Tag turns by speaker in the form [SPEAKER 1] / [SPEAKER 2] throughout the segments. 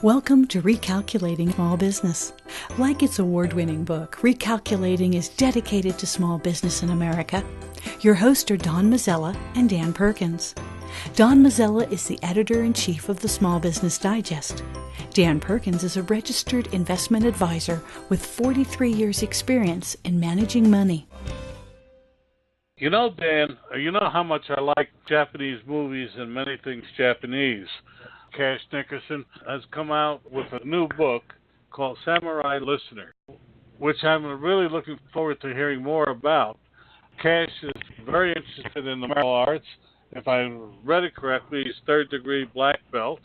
[SPEAKER 1] Welcome to Recalculating Small Business. Like its award-winning book, Recalculating is dedicated to small business in America. Your hosts are Don Mazzella and Dan Perkins. Don Mazzella is the editor-in-chief of the Small Business Digest. Dan Perkins is a registered investment advisor with 43 years' experience in managing money.
[SPEAKER 2] You know, Dan, you know how much I like Japanese movies and many things Japanese. Cash Nickerson has come out with a new book called Samurai Listener, which I'm really looking forward to hearing more about. Cash is very interested in the martial arts. If I read it correctly, he's third-degree black belt.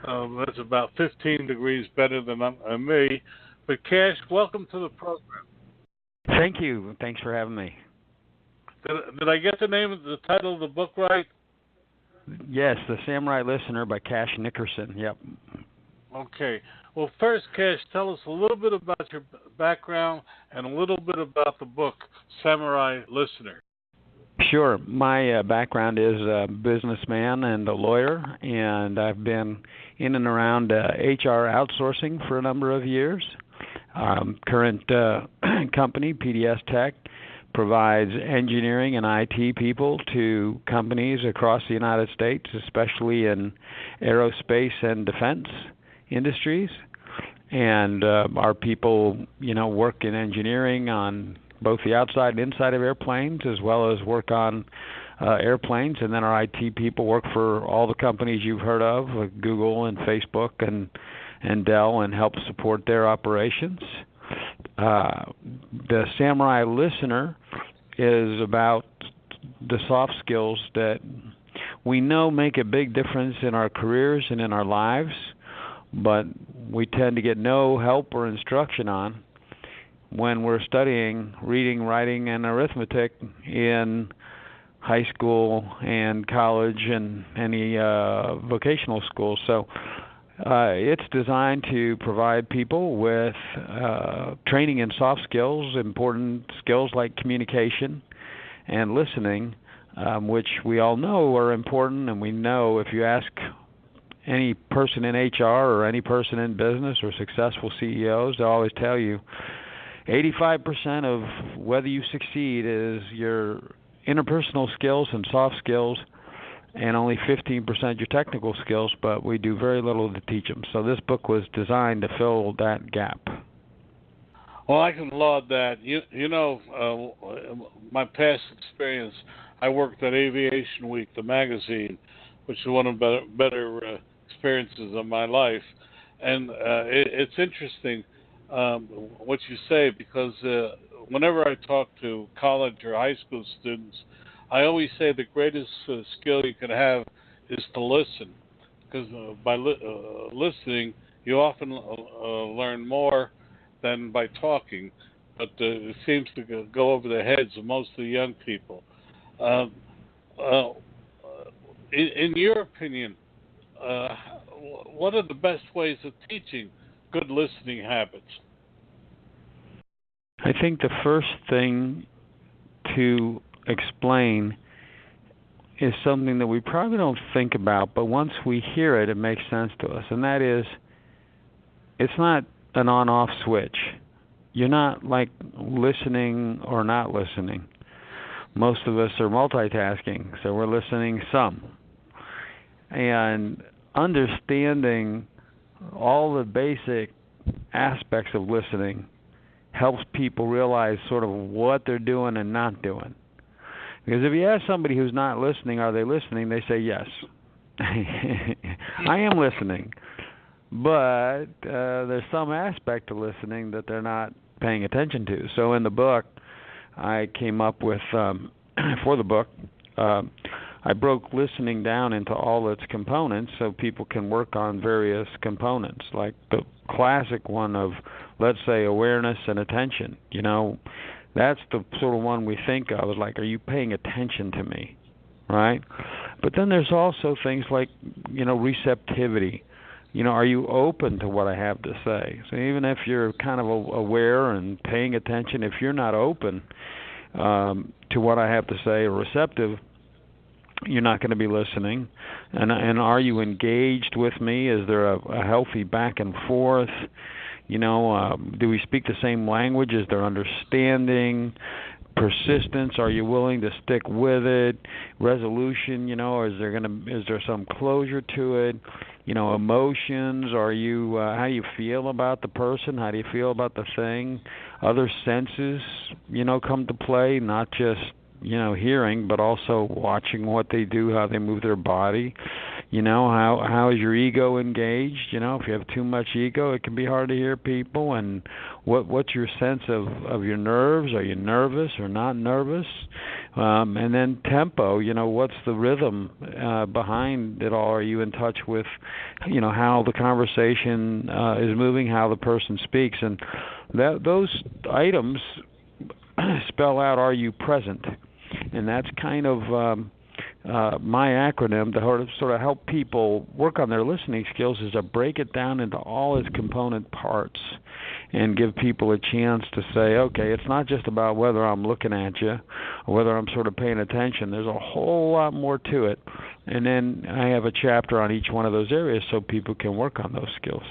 [SPEAKER 2] That's about 15 degrees better than me. But Cash, welcome to the program.
[SPEAKER 3] Thank you. Thanks for having me.
[SPEAKER 2] Did I get the title of the book right?
[SPEAKER 3] Yes, The Samurai Listener by Cash Nickerson. Yep.
[SPEAKER 2] Okay. Well, first, Cash, tell us a little bit about your background and a little bit about the book, Samurai Listener.
[SPEAKER 3] Sure. My background is a businessman and a lawyer, and I've been in and around HR outsourcing for a number of years. Current company, PDS Tech, provides engineering and IT people to companies across the United States, especially in aerospace and defense industries. And our people, work in engineering on both the outside and inside of airplanes, as well as work on airplanes. And then our IT people work for all the companies you've heard of, like Google and Facebook and Dell, and help support their operations. The Samurai Listener is about the soft skills that we know make a big difference in our careers and in our lives, but we tend to get no help or instruction on when we're studying reading, writing, and arithmetic in high school and college and any vocational schools. So it's designed to provide people with training in soft skills, important skills like communication and listening, which we all know are important. And we know if you ask any person in HR or any person in business or successful CEOs, they'll always tell you 85% of whether you succeed is your interpersonal skills and soft skills, and only 15% your technical skills, but we do very little to teach them. So this book was designed to fill that gap.
[SPEAKER 2] Well, I can laud that. My past experience, I worked at Aviation Week, the magazine, which is one of the better experiences of my life. And it's interesting what you say, because whenever I talk to college or high school students, I always say the greatest skill you can have is to listen, because by listening, you often learn more than by talking, but it seems to go over the heads of most of the young people. In your opinion, what are the best ways of teaching good listening habits?
[SPEAKER 3] I think the first thing to explain is something that we probably don't think about, but once we hear it, it makes sense to us, and that is, it's not an on-off switch. You're not like listening or not listening. Most of us are multitasking, so we're listening some. And understanding all the basic aspects of listening helps people realize sort of what they're doing and not doing. Because if you ask somebody who's not listening, are they listening? They say yes. I am listening. But there's some aspect to listening that they're not paying attention to. So in the book, I came up with, for the book, I broke listening down into all its components so people can work on various components, like the classic one of, let's say, awareness and attention. That's the sort of one we think of as like, are you paying attention to me, right? But then there's also things like, receptivity. Are you open to what I have to say? So even if you're kind of aware and paying attention, if you're not open to what I have to say or receptive, you're not going to be listening. And are you engaged with me? Is there a healthy back and forth? Do we speak the same language? Is there understanding? Persistence? Are you willing to stick with it? Resolution? Or is there some closure to it? Emotions. Are you how do you feel about the person? How do you feel about the thing? Other senses, come to play. Not just hearing, but also watching what they do, how they move their body. How is your ego engaged? If you have too much ego, it can be hard to hear people. And what's your sense of your nerves? Are you nervous or not nervous? And then tempo, what's the rhythm behind it all? Are you in touch with, how the conversation is moving, how the person speaks? And those items spell out, are you present? And that's kind of my acronym to sort of help people work on their listening skills, is to break it down into all its component parts and give people a chance to say, okay, it's not just about whether I'm looking at you or whether I'm sort of paying attention. There's a whole lot more to it. And then I have a chapter on each one of those areas so people can work on those skills.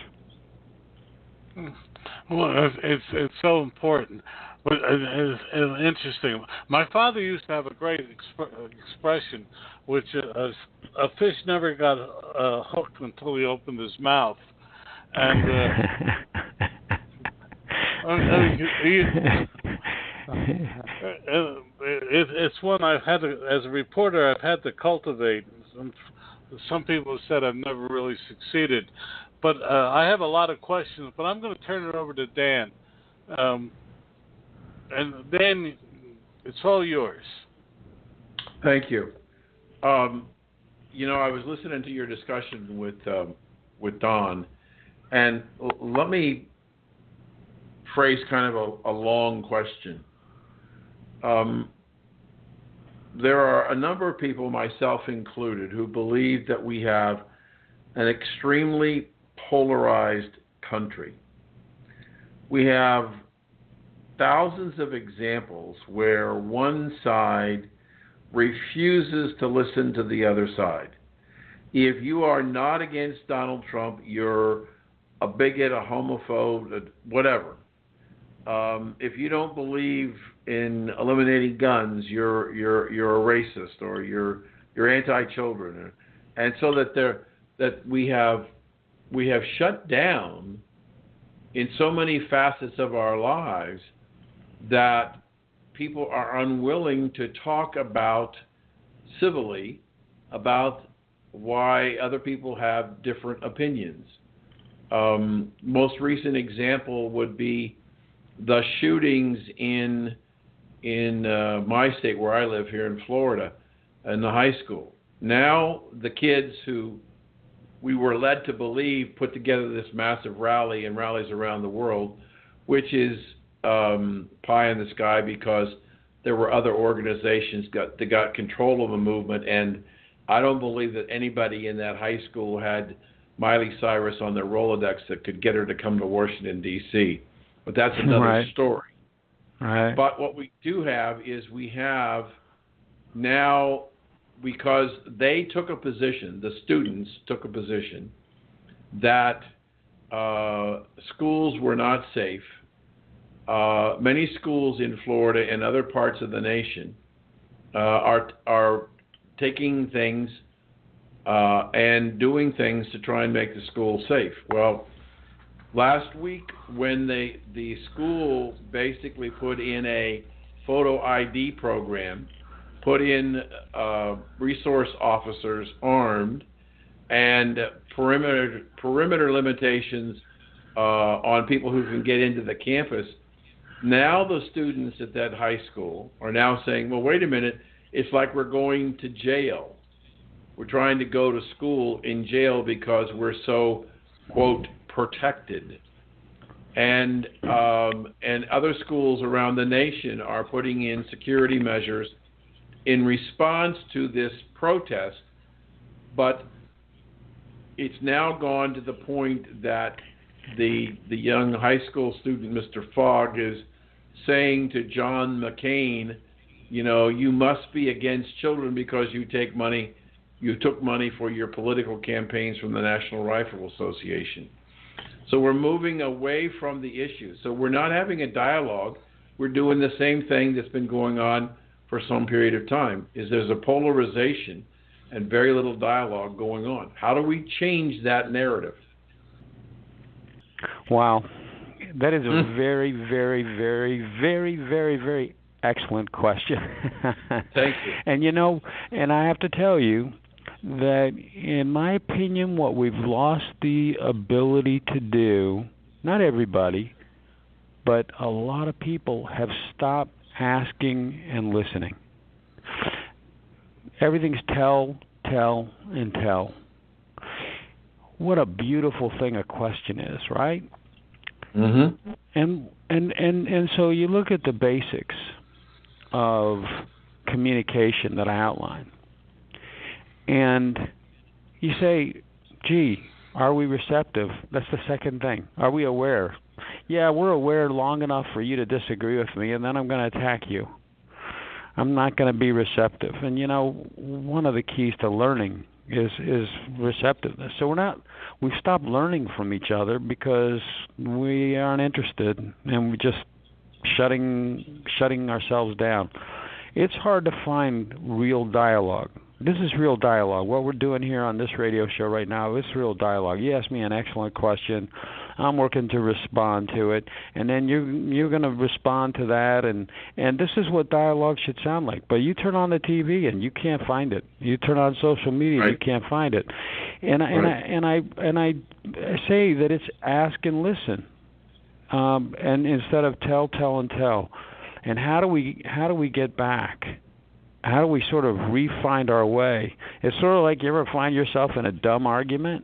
[SPEAKER 2] Well, it's so important. But it's interesting. My father used to have a great expression, which a fish never got hooked until he opened his mouth, and it's one I've had to, as a reporter, I've had to cultivate. Some people have said I've never really succeeded, but I have a lot of questions. But I'm going to turn it over to Dan. And Dan, it's all yours.
[SPEAKER 4] Thank you. I was listening to your discussion with Don, and let me phrase kind of a long question. There are a number of people, myself included, who believe that we have an extremely polarized country. We have thousands of examples where one side refuses to listen to the other side. If you are not against Donald Trump, you're a bigot, a homophobe, whatever. If you don't believe in eliminating guns, you're a racist, or you're anti-children, and so that we have shut down in so many facets of our lives that people are unwilling to talk about civilly about why other people have different opinions. Most recent example would be the shootings in my state where I live here in Florida, in the high school. Now the kids who we were led to believe put together this massive rally and rallies around the world, which is pie in the sky because there were other organizations that got control of the movement, and I don't believe that anybody in that high school had Miley Cyrus on their Rolodex that could get her to come to Washington, D.C. But that's another story.
[SPEAKER 3] Right.
[SPEAKER 4] But what we do have is we have now, because they took a position, the students took a position that schools were not safe. Many schools in Florida and other parts of the nation are taking things and doing things to try and make the school safe. Well, last week when the school basically put in a photo ID program, put in resource officers armed, and perimeter limitations on people who can get into the campus, now the students at that high school are now saying, well, wait a minute, it's like we're going to jail. We're trying to go to school in jail because we're so, quote, protected. And other schools around the nation are putting in security measures in response to this protest. But it's now gone to the point that the young high school student, Mr. Fogg, is saying to John McCain You must be against children because you took money for your political campaigns from the National Rifle Association. So we're moving away from the issue. So we're not having a dialogue. We're doing the same thing that's been going on for some period of time, is there's a polarization and very little dialogue going on. How do we change that narrative?
[SPEAKER 3] Wow. That is a very, very, very, very, very, very excellent question.
[SPEAKER 4] Thank you.
[SPEAKER 3] And I have to tell you that, in my opinion, what we've lost the ability to do, not everybody, but a lot of people have stopped asking and listening. Everything's tell, and tell. What a beautiful thing a question is, right?
[SPEAKER 4] Mm-hmm.
[SPEAKER 3] And so you look at the basics of communication that I outlined, and you say, gee, are we receptive? That's the second thing. Are we aware? Yeah, we're aware long enough for you to disagree with me, and then I'm going to attack you. I'm not going to be receptive. And, one of the keys to learning is receptiveness. So we've stopped learning from each other because we aren't interested, and we're just shutting ourselves down. It's hard to find real dialogue. This is real dialogue. What we're doing here on this radio show right now is real dialogue. You asked me an excellent question. I'm working to respond to it, and then you're going to respond to that, and this is what dialogue should sound like. But you turn on the TV and you can't find it. You turn on social media and you can't find it. And I say that it's ask and listen, and instead of tell, and tell. And how do we get back? How do we sort of re-find our way? It's sort of like you ever find yourself in a dumb argument,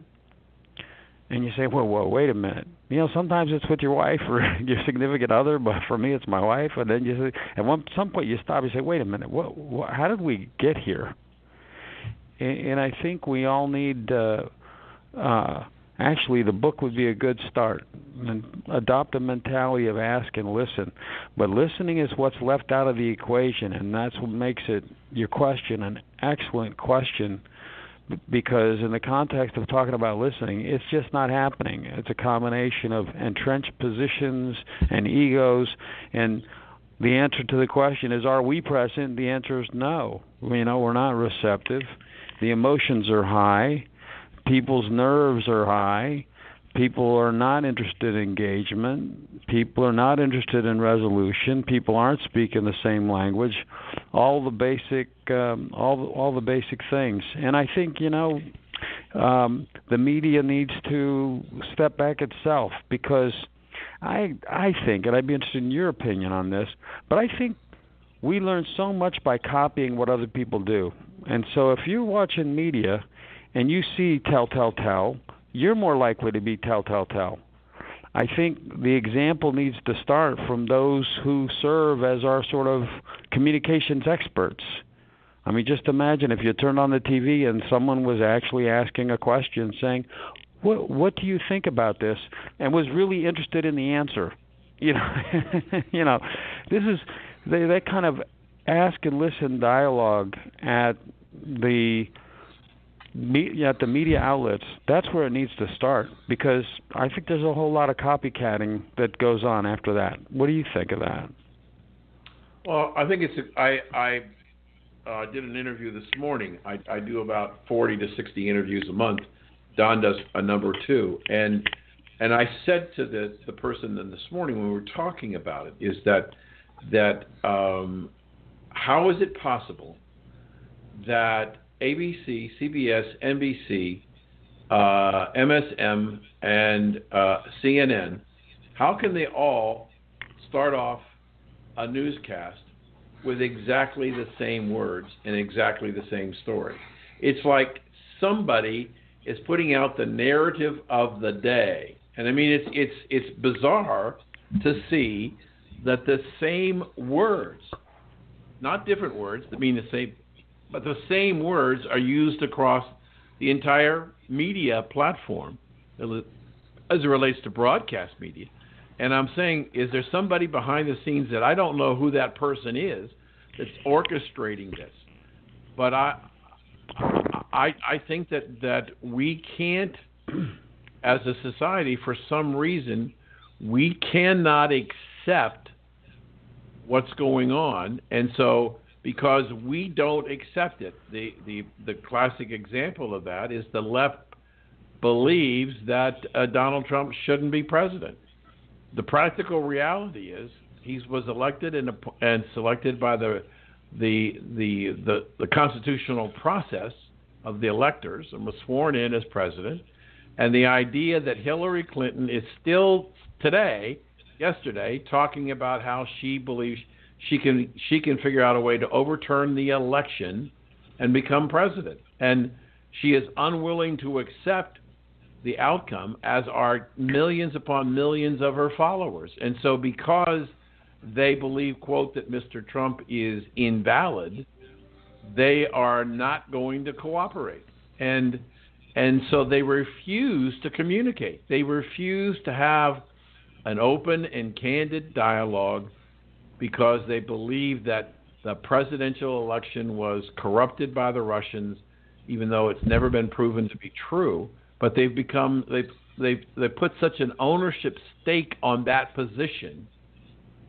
[SPEAKER 3] and you say, whoa, wait a minute. Sometimes it's with your wife or your significant other, but for me it's my wife. And then you say, at some point you stop and say, wait a minute, how did we get here? And I think we all need, actually the book would be a good start. And adopt a mentality of ask and listen. But listening is what's left out of the equation, and that's what makes your question an excellent question, because in the context of talking about listening, it's just not happening. It's a combination of entrenched positions and egos, and the answer to the question is, are we present? The answer is no. We're not receptive. The emotions are high. People's nerves are high. People are not interested in engagement. People are not interested in resolution. People aren't speaking the same language. All the basic things. And I think the media needs to step back itself, because I think, and I'd be interested in your opinion on this, but I think we learn so much by copying what other people do. And so if you're watching media and you see tell, you're more likely to be tell. I think the example needs to start from those who serve as our sort of communications experts. I mean, just imagine if you turned on the TV and someone was actually asking a question saying, what do you think about this? And was really interested in the answer. This is that kind of ask and listen dialogue at the media outlets. That's where it needs to start, because I think there's a whole lot of copycatting that goes on after that. What do you think of that?
[SPEAKER 4] Well, I think I did an interview this morning. I do about 40 to 60 interviews a month. Don does a number too. And I said to the person this morning when we were talking about it, is that how is it possible that ABC, CBS, NBC, MSM, and CNN, how can they all start off a newscast with exactly the same words and exactly the same story? It's like somebody is putting out the narrative of the day. And I mean, it's bizarre to see that the same words, not different words that mean the same, but the same words are used across the entire media platform as it relates to broadcast media. And I'm saying, is there somebody behind the scenes that I don't know who that person is, that's orchestrating this. But I think that we can't, as a society, for some reason, we cannot accept what's going on, and so because we don't accept it, the classic example of that is the left believes that Donald Trump shouldn't be president. The practical reality is he was elected and selected by the constitutional process of the electors and was sworn in as president. And the idea that Hillary Clinton is still yesterday, talking about how she believes she can figure out a way to overturn the election and become president. And she is unwilling to accept the outcome, as are millions upon millions of her followers. And so because they believe, quote, that Mr. Trump is invalid, they are not going to cooperate. And so they refuse to communicate. They refuse to have an open and candid dialogue because they believe that the presidential election was corrupted by the Russians, even though it's never been proven to be true. But they've put such an ownership stake on that position,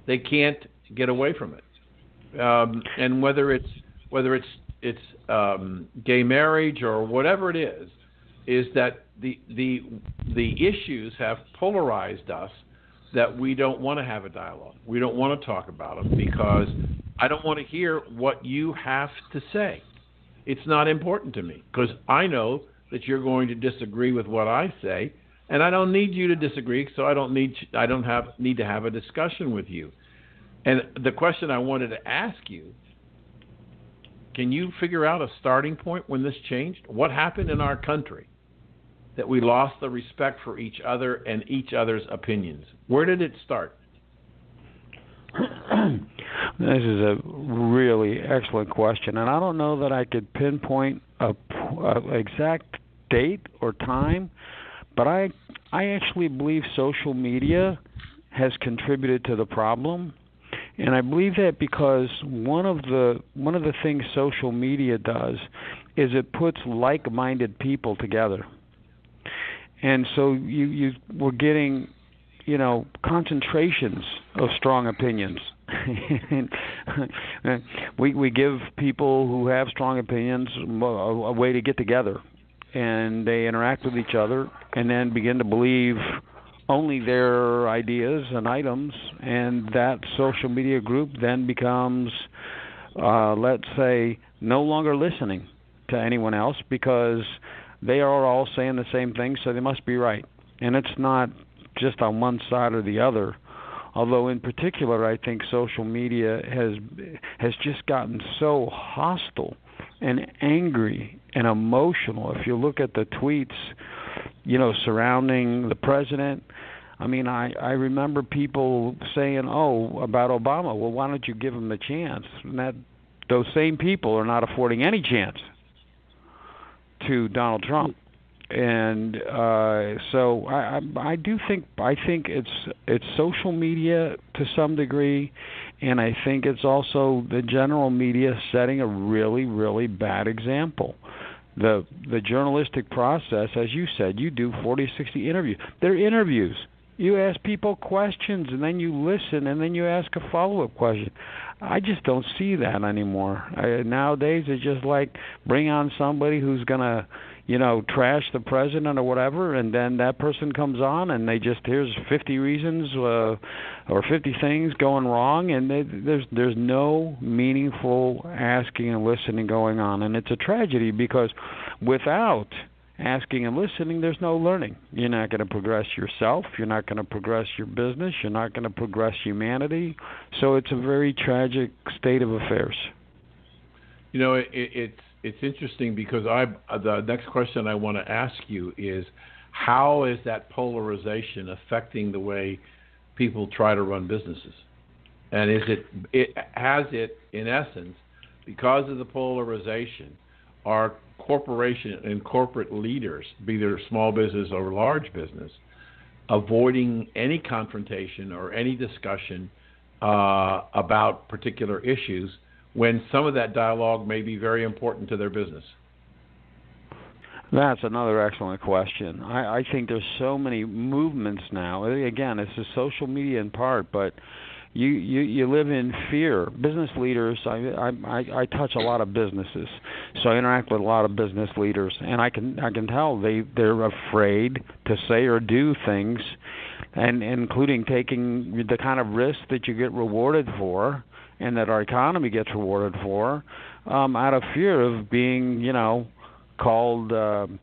[SPEAKER 4] they can't get away from it. And whether it's gay marriage or whatever it is that the issues have polarized us, that we don't want to have a dialogue. We don't want to talk about them because I don't want to hear what you have to say. It's not important to me because I know that you're going to disagree with what I say, and I don't need you to disagree, so I don't need to have a discussion with you. And the question I wanted to ask you, can you figure out a starting point when this changed? What happened in our country that we lost the respect for each other and each other's opinions? Where did it start?
[SPEAKER 3] This is a really excellent question, and I don't know that I could pinpoint a exact date or time, but I actually believe social media has contributed to the problem. And I believe that because one of the things social media does is it puts like-minded people together. And so we're getting, concentrations of strong opinions. we give people who have strong opinions a way to get together, and they interact with each other and then begin to believe only their ideas and items, and that social media group then becomes, let's say, no longer listening to anyone else because they are all saying the same thing, so they must be right. And it's not just on one side or the other, although in particular I think social media has just gotten so hostile and angry and emotional. If you look at the tweets, surrounding the president, I mean, I remember people saying, about Obama, well, why don't you give him the chance? And those same people are not affording any chance to Donald Trump. And so I think it's social media to some degree, and I think it's also the general media setting a really, really bad example. The journalistic process, as you said, you do 40, 60 interviews. They're interviews. You ask people questions, and then you listen, and then you ask a follow-up question. I just don't see that anymore. Nowadays, it's just like bring on somebody who's going to, trash the president or whatever, and then that person comes on, and here's 50 reasons or 50 things going wrong, and there's no meaningful asking and listening going on. And it's a tragedy because without asking and listening, there's no learning. You're not going to progress yourself. You're not going to progress your business. You're not going to progress humanity. So it's a very tragic state of affairs.
[SPEAKER 4] It's interesting because the next question I want to ask you is, how is that polarization affecting the way people try to run businesses? And has it in essence, because of the polarization, are corporation and corporate leaders, be they small business or large business, avoiding any confrontation or any discussion about particular issues when some of that dialogue may be very important to their business?
[SPEAKER 3] That's another excellent question. I think there's so many movements now. Again, it's the social media in part, but you live in fear. Business leaders, I touch a lot of businesses, so I interact with a lot of business leaders, and I can tell they're afraid to say or do things, and including taking the kind of risk that you get rewarded for, and that our economy gets rewarded for, out of fear of being, called.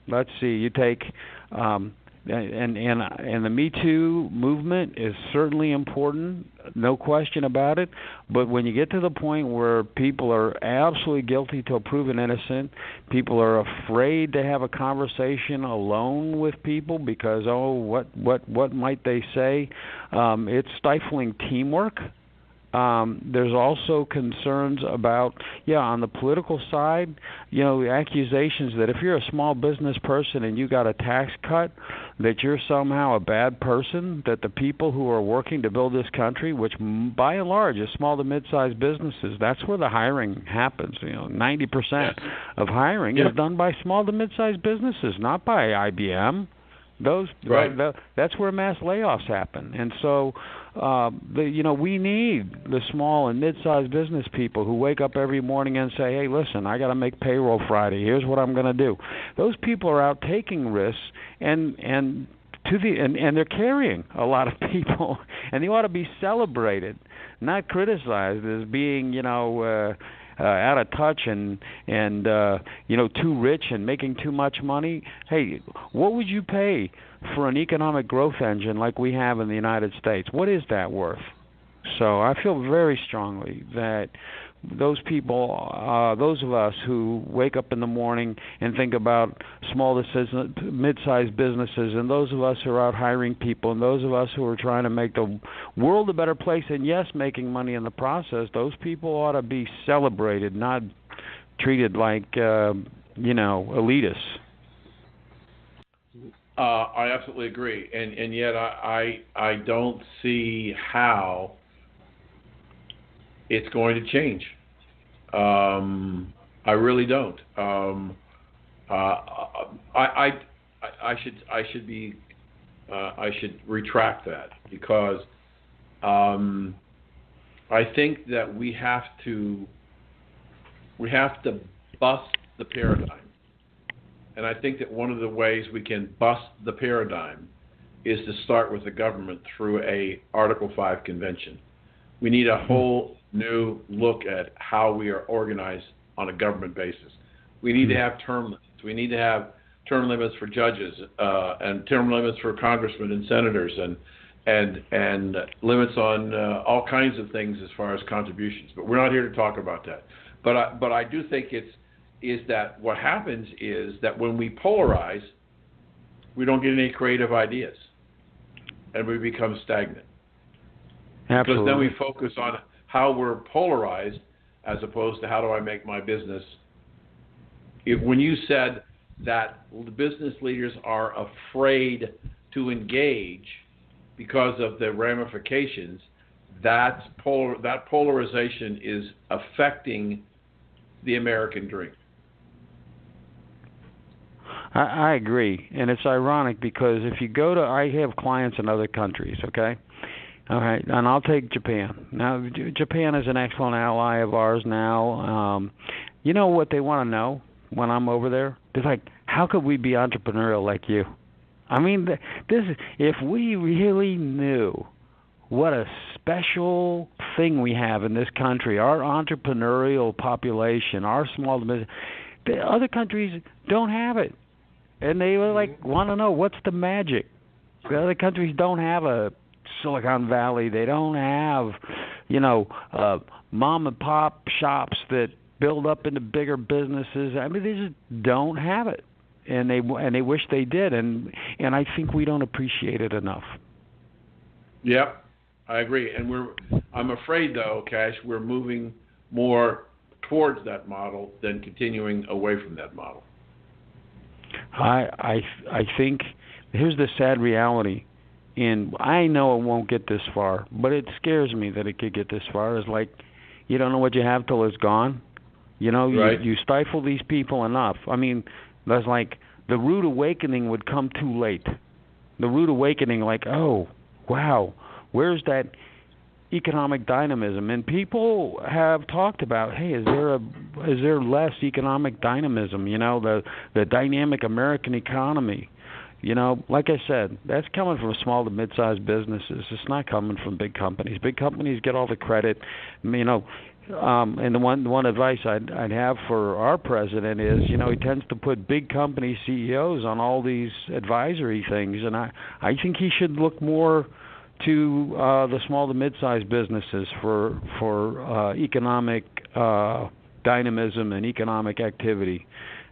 [SPEAKER 3] Let's see. You take. And the Me Too movement is certainly important, no question about it. But when you get to the point where people are absolutely guilty till proven innocent, people are afraid to have a conversation alone with people because what might they say? It's stifling teamwork. There's also concerns about, on the political side, the accusations that if you're a small business person and you got a tax cut, that you're somehow a bad person, that the people who are working to build this country, which by and large is small to mid-sized businesses, that's where the hiring happens. 90% of hiring is done by small to mid-sized businesses, not by IBM. That's where mass layoffs happen, and so we need the small and mid-sized business people who wake up every morning and say, "Hey, listen, I got to make payroll Friday. Here's what I'm going to do." Those people are out taking risks, and they're carrying a lot of people, and they ought to be celebrated, not criticized as being out of touch and too rich and making too much money. Hey, what would you pay for an economic growth engine like we have in the United States? What is that worth? So I feel very strongly that those people, those of us who wake up in the morning and think about small to mid-sized businesses, and those of us who are out hiring people, and those of us who are trying to make the world a better place, and yes, making money in the process, those people ought to be celebrated, not treated like, elitists.
[SPEAKER 4] I absolutely agree, and yet I don't see how it's going to change. I really don't. I should retract that, because I think that we have to bust the paradigm. And I think that one of the ways we can bust the paradigm is to start with the government through a Article 5 convention. We need a whole new look at how we are organized on a government basis. We need to have term limits. We need to have term limits for judges and term limits for congressmen and senators and limits on all kinds of things as far as contributions. But we're not here to talk about that. But I do think is that what happens is that when we polarize, we don't get any creative ideas, and we become stagnant.
[SPEAKER 3] Absolutely.
[SPEAKER 4] Because then we focus on how we're polarized as opposed to how do I make my business. When you said that the business leaders are afraid to engage because of the ramifications, that polarization is affecting the American dream.
[SPEAKER 3] I agree, and it's ironic because if you go to, I have clients in other countries, okay? All right, and I'll take Japan. Now, Japan is an excellent ally of ours now. You know what they want to know when I'm over there? They're like, how could we be entrepreneurial like you? I mean, if we really knew what a special thing we have in this country, our entrepreneurial population, our small business, the other countries don't have it. And they want to know what's the magic. The other countries don't have a Silicon Valley. They don't have, mom and pop shops that build up into bigger businesses. I mean, they just don't have it, and they wish they did. And I think we don't appreciate it enough.
[SPEAKER 4] Yep, I agree. And I'm afraid though, Cash, we're moving more towards that model than continuing away from that model.
[SPEAKER 3] I think here's the sad reality, and I know it won't get this far, but it scares me that it could get this far. Is like, you don't know what you have till it's gone. You know,
[SPEAKER 4] Right.
[SPEAKER 3] you stifle these people enough. I mean, that's like the rude awakening would come too late. The rude awakening, like, oh, wow, where's that economic dynamism? And people have talked about, hey, is there less economic dynamism? You know, the dynamic American economy. You know, like I said, that's coming from small to mid-sized businesses. It's not coming from big companies. Big companies get all the credit. You know, and the one advice I'd have for our president is, you know, he tends to put big company CEOs on all these advisory things, and I think he should look more to the small to mid-sized businesses for economic dynamism and economic activity.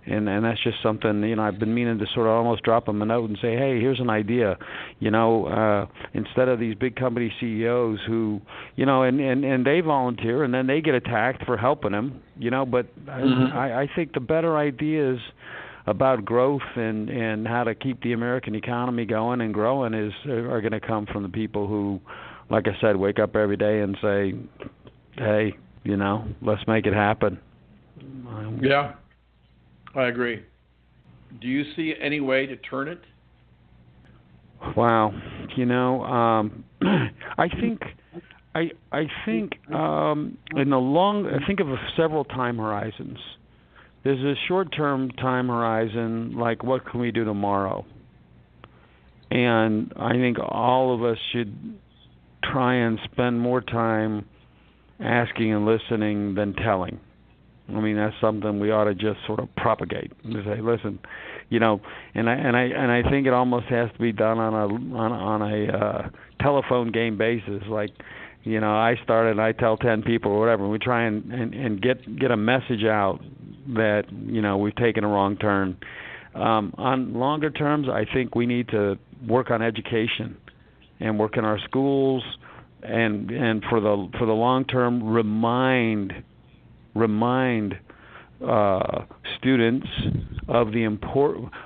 [SPEAKER 3] And that's just something, you know, I've been meaning to sort of almost drop him a note and say, hey, here's an idea, you know, instead of these big company CEOs who, you know, and they volunteer and then they get attacked for helping them, you know, but I think the better ideas about growth and how to keep the American economy going and growing are going to come from the people who, like I said, wake up every day and say, hey, you know, let's make it happen.
[SPEAKER 4] Yeah. I agree. Do you see any way to turn it?
[SPEAKER 3] Wow, you know, I think in the long, I think of several time horizons. There's a short-term time horizon, like what can we do tomorrow? And I think all of us should try and spend more time asking and listening than telling. I mean, that's something we ought to just sort of propagate and say, listen, you know, and I think it almost has to be done on a telephone game basis. Like, you know, I started and I tell 10 people or whatever, and we try and get a message out that, you know, we've taken a wrong turn. On longer terms, I think we need to work on education and work in our schools, and for the long term, remind students of the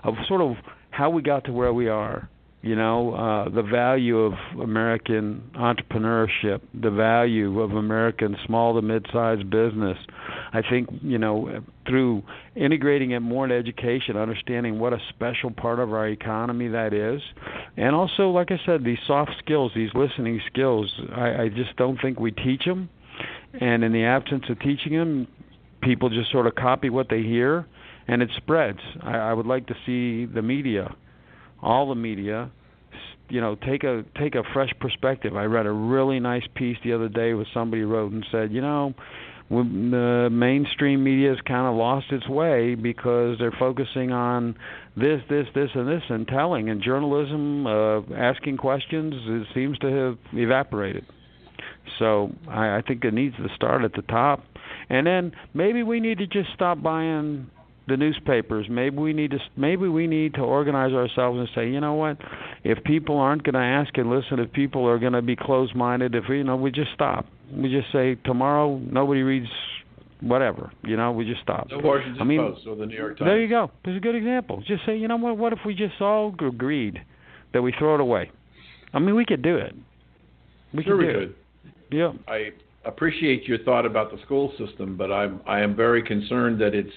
[SPEAKER 3] of sort of how we got to where we are. You know, the value of American entrepreneurship, the value of American small to mid-sized business. I think, you know, through integrating it more in education, understanding what a special part of our economy that is, and also, like I said, these soft skills, these listening skills, I just don't think we teach them. And in the absence of teaching them, people just sort of copy what they hear, and it spreads. I would like to see the media, all the media, you know, take a fresh perspective. I read a really nice piece the other day where somebody wrote and said, you know, the mainstream media has kind of lost its way because they're focusing on this, and telling, and journalism, asking questions, it seems to have evaporated. So I think it needs to start at the top, and then maybe we need to just stop buying the newspapers. Maybe we need to organize ourselves and say, you know what? If people aren't going to ask and listen, if people are going to be closed-minded, if we just stop. We just say tomorrow nobody reads whatever. You know, we just stop.
[SPEAKER 4] The Washington Post or the New York Times.
[SPEAKER 3] There you go. There's a good example. Just say, you know what? What if we just all agreed that we throw it away? I mean, we could do it. We could. Yeah.
[SPEAKER 4] I appreciate your thought about the school system, but I am very concerned that it's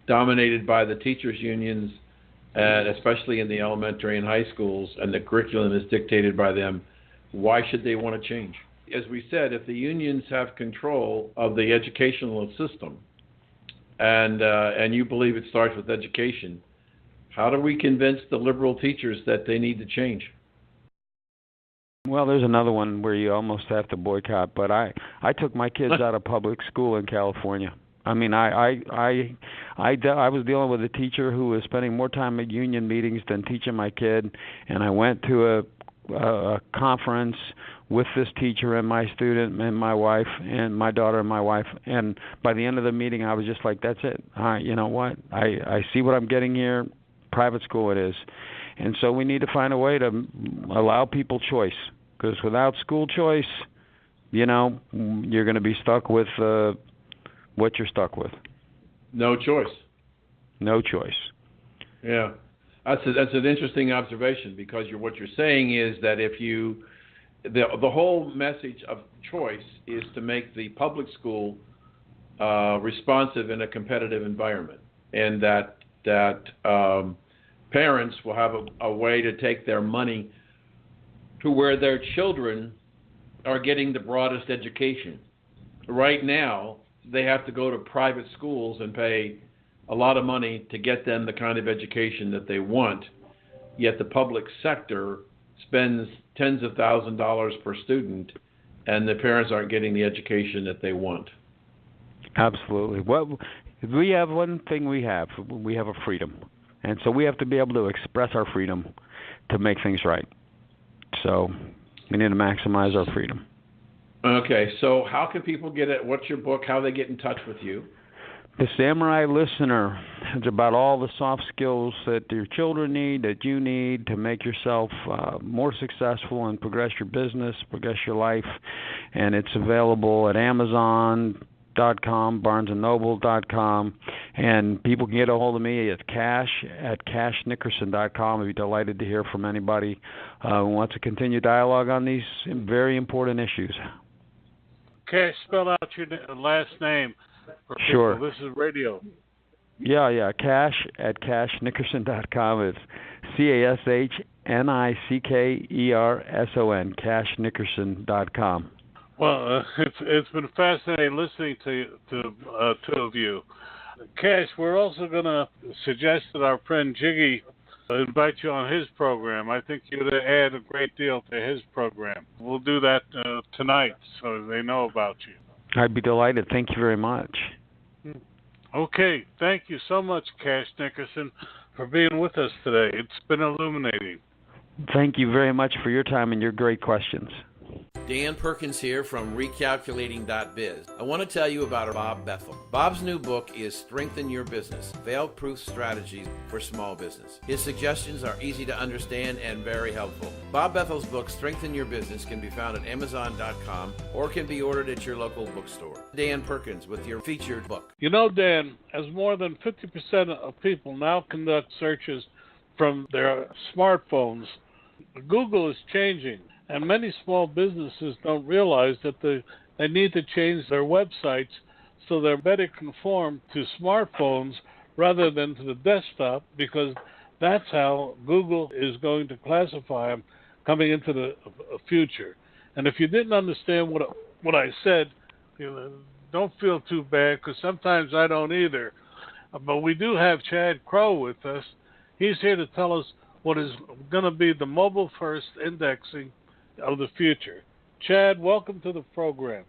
[SPEAKER 4] dominated by the teachers' unions, and especially in the elementary and high schools, and the curriculum is dictated by them. Why should they want to change? As we said, if the unions have control of the educational system, and you believe it starts with education, how do we convince the liberal teachers that they need to change?
[SPEAKER 3] Well, there's another one where you almost have to boycott, but I took my kids out of public school in California. I mean, I was dealing with a teacher who was spending more time at union meetings than teaching my kid, and I went to a conference with this teacher and my student and my wife and my daughter and my wife, and by the end of the meeting, I was just like, that's it. You know what? I see what I'm getting here. Private school it is. And so we need to find a way to allow people choice, because without school choice, you know, you're going to be stuck with what you're stuck with.
[SPEAKER 4] No choice.
[SPEAKER 3] No choice.
[SPEAKER 4] Yeah, that's an interesting observation, because what you're saying is that if you the whole message of choice is to make the public school responsive in a competitive environment, and that parents will have a way to take their money to where their children are getting the broadest education. Right now, they have to go to private schools and pay a lot of money to get them the kind of education that they want, yet the public sector spends tens of thousands of dollars per student, and the parents aren't getting the education that they want.
[SPEAKER 3] Absolutely. Well, we have one thing we have a freedom. And so we have to be able to express our freedom to make things right. So we need to maximize our freedom.
[SPEAKER 4] Okay, so how can people get it? What's your book? How do they get in touch with you?
[SPEAKER 3] The Samurai Listener. It's about all the soft skills that your children need, that you need to make yourself more successful and progress your business, progress your life. And it's available at Amazon.com, BarnesandNoble.com, and people can get a hold of me at cash@cashnickerson.com. I'd be delighted to hear from anybody who wants to continue dialogue on these very important issues.
[SPEAKER 2] Cash, spell out your last name for people.
[SPEAKER 3] Sure.
[SPEAKER 2] This is radio.
[SPEAKER 3] Yeah. Cash@cashnickerson.com. It's CASHNICKERSON, cashnickerson.com.
[SPEAKER 2] Well, it's been fascinating listening to two of you. Cash, we're also going to suggest that our friend Jiggy invite you on his program. I think you'd add a great deal to his program. We'll do that tonight so they know about you.
[SPEAKER 3] I'd be delighted. Thank you very much.
[SPEAKER 2] Okay. Thank you so much, Cash Nickerson, for being with us today. It's been illuminating.
[SPEAKER 3] Thank you very much for your time and your great questions.
[SPEAKER 5] Dan Perkins here from Recalculating.biz. I want to tell you about Bob Bethel. Bob's new book is Strengthen Your Business, Fail-Proof Strategies for Small Business. His suggestions are easy to understand and very helpful. Bob Bethel's book, Strengthen Your Business, can be found at Amazon.com or can be ordered at your local bookstore. Dan Perkins with your featured book.
[SPEAKER 2] You know, Dan, as more than 50% of people now conduct searches from their smartphones, Google is changing. And many small businesses don't realize that they need to change their websites so they're better conformed to smartphones rather than to the desktop, because that's how Google is going to classify them coming into the future. And if you didn't understand what I said, don't feel too bad, because sometimes I don't either. But we do have Chad Crowe with us. He's here to tell us what is going to be the mobile-first indexing of the future. Chad, welcome to the program.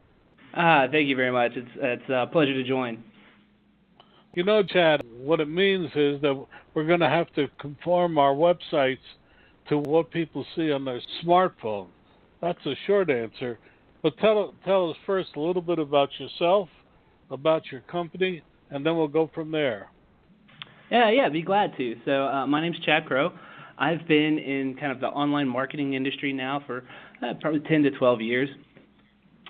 [SPEAKER 6] Thank you very much. It's a pleasure to join.
[SPEAKER 2] You know, Chad, what it means is that we're going to have to conform our websites to what people see on their smartphone. That's a short answer. But tell us first a little bit about yourself, about your company, and then we'll go from there.
[SPEAKER 6] Yeah, be glad to. So my name's Chad Crowe. I've been in kind of the online marketing industry now for probably 10 to 12 years.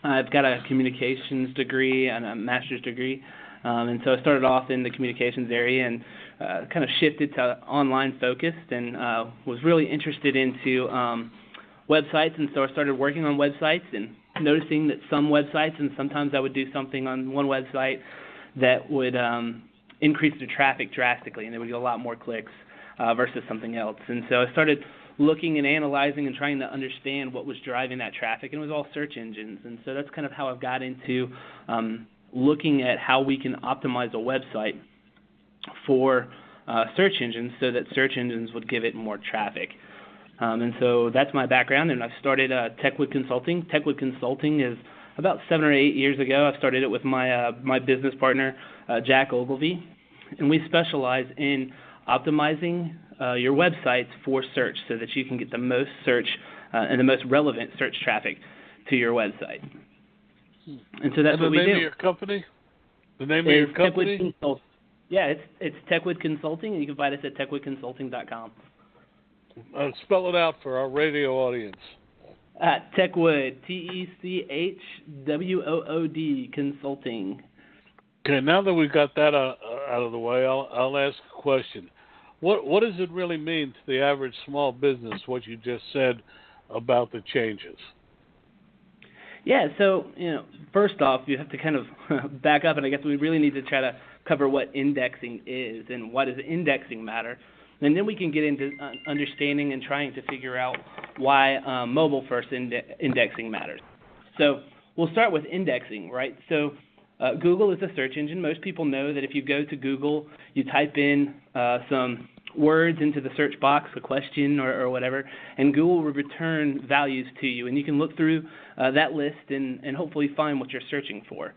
[SPEAKER 6] I've got a communications degree and a master's degree, and so I started off in the communications area and kind of shifted to online focused, and was really interested into websites, and so I started working on websites and noticing that some websites, and sometimes I would do something on one website that would increase the traffic drastically, and there would be a lot more clicks versus something else. And so I started looking and analyzing and trying to understand what was driving that traffic, and it was all search engines. And so that's kind of how I've got into looking at how we can optimize a website for search engines so that search engines would give it more traffic. And so that's my background, and I've started Techwood Consulting. Techwood Consulting is about 7 or 8 years ago. I started it with my business partner, Jack Ogilvy, and we specialize in optimizing your websites for search so that you can get the most search and the most relevant search traffic to your website. And so that's what we do.
[SPEAKER 2] The name of your company? The name of your company?
[SPEAKER 6] Yeah, it's Techwood Consulting, and you can find us at techwoodconsulting.com.
[SPEAKER 2] Spell it out for our radio audience.
[SPEAKER 6] Techwood, TECHWOOD, Consulting.
[SPEAKER 2] Okay, now that we've got that out of the way, I'll ask a question. What does it really mean to the average small business, what you just said about the changes?
[SPEAKER 6] Yeah, so, first off, you have to kind of back up, and I guess we really need to try to cover what indexing is and why does indexing matter. And then we can get into understanding and trying to figure out why mobile-first indexing matters. So we'll start with indexing, right? So Google is a search engine. Most people know that if you go to Google, you type in some words into the search box, a question or whatever, and Google will return values to you. And you can look through that list and hopefully find what you're searching for.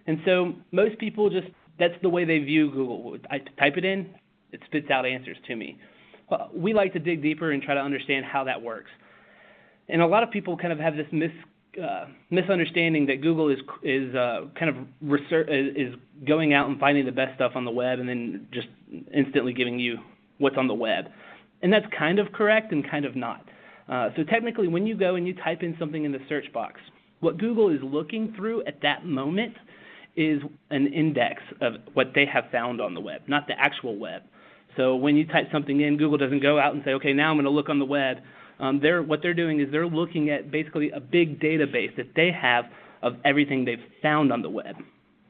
[SPEAKER 6] And so most people that's the way they view Google. I type it in, it spits out answers to me. Well, we like to dig deeper and try to understand how that works. And a lot of people kind of have this misunderstanding that Google is going out and finding the best stuff on the web and then just instantly giving you what's on the web. And that's kind of correct and kind of not. So technically, when you go and you type in something in the search box, what Google is looking through at that moment is an index of what they have found on the web, not the actual web. So when you type something in, Google doesn't go out and say, okay, now I'm going to look on the web. What they're doing is they're looking at basically a big database that they have of everything they've found on the web.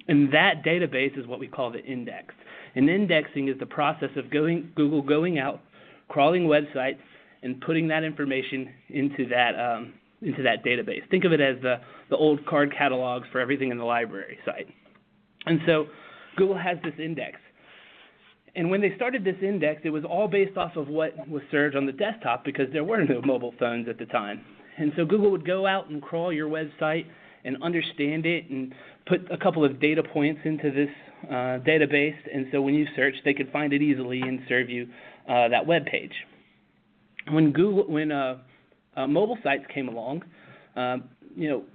[SPEAKER 6] And that database is what we call the index. And indexing is the process of Google going out, crawling websites, and putting that information into that database. Think of it as the old card catalogs for everything in the library site. And so Google has this index. And when they started this index, it was all based off of what was served on the desktop because there were no mobile phones at the time. And so Google would go out and crawl your website and understand it and put a couple of data points into this database. And so when you search, they could find it easily and serve you that web page. When mobile sites came along,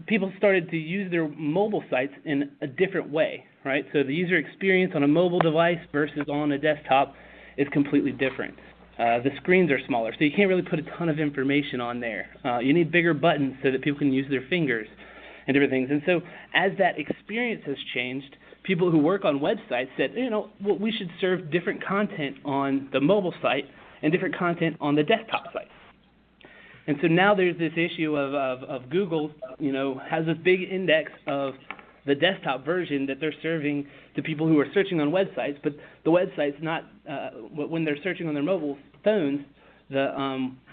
[SPEAKER 6] people started to use their mobile sites in a different way, right? So the user experience on a mobile device versus on a desktop is completely different. The screens are smaller, so you can't really put a ton of information on there. You need bigger buttons so that people can use their fingers and different things. And so as that experience has changed, people who work on websites said, we should serve different content on the mobile site and different content on the desktop site. And so now there's this issue of Google, has this big index of the desktop version that they're serving to people who are searching on websites, but the website's not, when they're searching on their mobile phones, the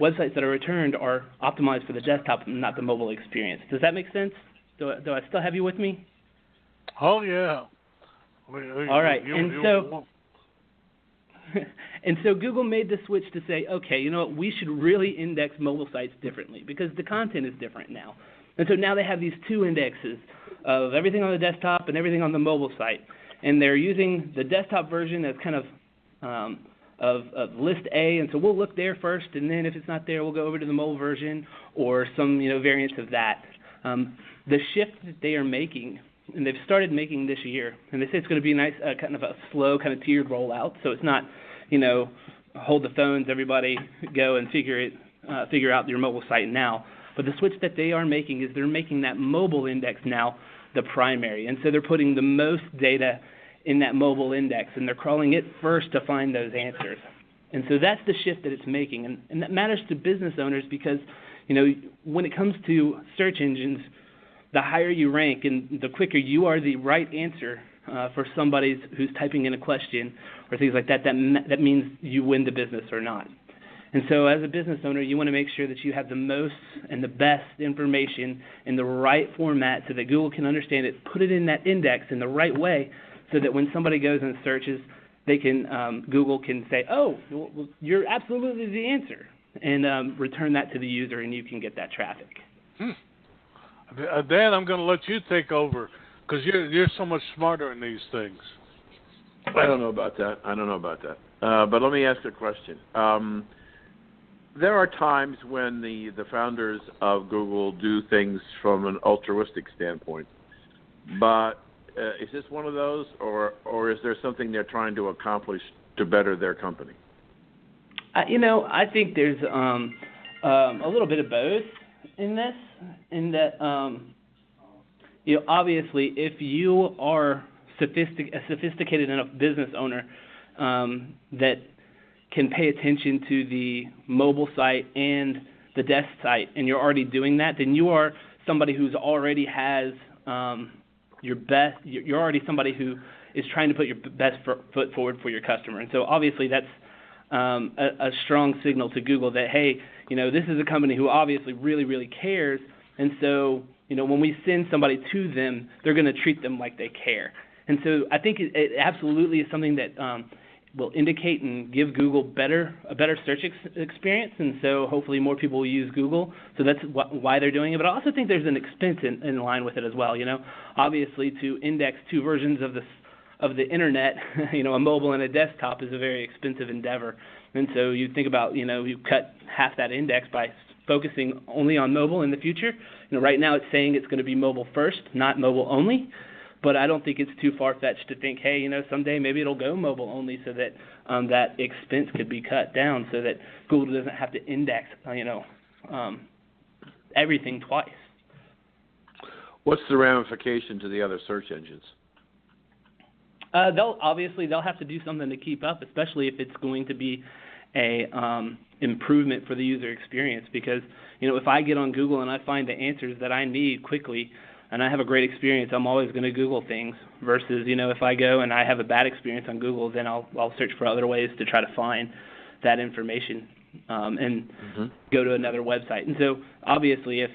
[SPEAKER 6] websites that are returned are optimized for the desktop and not the mobile experience. Does that make sense? Do I still have you with me?
[SPEAKER 2] Oh, yeah.
[SPEAKER 6] All right. And so Google made the switch to say, okay, we should really index mobile sites differently because the content is different now. And so now they have these two indexes of everything on the desktop and everything on the mobile site. And they're using the desktop version as kind of list A. And so we'll look there first, and then if it's not there, we'll go over to the mobile version or some variance of that. The shift that they are making, and they've started making this year, and they say it's going to be a nice, kind of a slow, kind of tiered rollout. So it's not, hold the phones, everybody go and figure out your mobile site now. But the switch that they are making is they're making that mobile index now the primary. And so they're putting the most data in that mobile index, and they're crawling it first to find those answers. And so that's the shift that it's making. And that matters to business owners because, when it comes to search engines, the higher you rank and the quicker you are the right answer for somebody who's typing in a question or things like that, that means you win the business or not. And so as a business owner, you want to make sure that you have the most and the best information in the right format so that Google can understand it, put it in that index in the right way so that when somebody goes and searches, they can Google can say, oh, well, you're absolutely the answer, and return that to the user, and you can get that traffic.
[SPEAKER 2] Dan, I'm going to let you take over because you're so much smarter in these things.
[SPEAKER 4] I don't know about that. But let me ask a question. There are times when the founders of Google do things from an altruistic standpoint. But is this one of those, or is there something they're trying to accomplish to better their company?
[SPEAKER 6] I think there's a little bit of both in this, in that, obviously if you are a sophisticated enough business owner that can pay attention to the mobile site and the desk site, and you're already doing that, then you are somebody who's already has your best. You're already somebody who is trying to put your best foot forward for your customer, and so obviously that's a strong signal to Google that, hey, this is a company who obviously really, really cares, and so when we send somebody to them, they're going to treat them like they care. And so I think it absolutely is something that will indicate and give Google a better search experience, and so hopefully more people will use Google. So that's why they're doing it. But I also think there's an expense in line with it as well. Obviously to index two versions of the internet, a mobile and a desktop is a very expensive endeavor. And so you think about, you cut half that index by focusing only on mobile in the future. Right now it's saying it's going to be mobile first, not mobile only. But I don't think it's too far-fetched to think, hey, someday maybe it'll go mobile only, so that that expense could be cut down, so that Google doesn't have to index, everything twice.
[SPEAKER 4] What's the ramification to the other search engines?
[SPEAKER 6] They'll have to do something to keep up, especially if it's going to be a improvement for the user experience. Because if I get on Google and I find the answers that I need quickly, and I have a great experience, I'm always going to Google things, versus, if I go and I have a bad experience on Google, then I'll search for other ways to try to find that information and go to another website. And so obviously if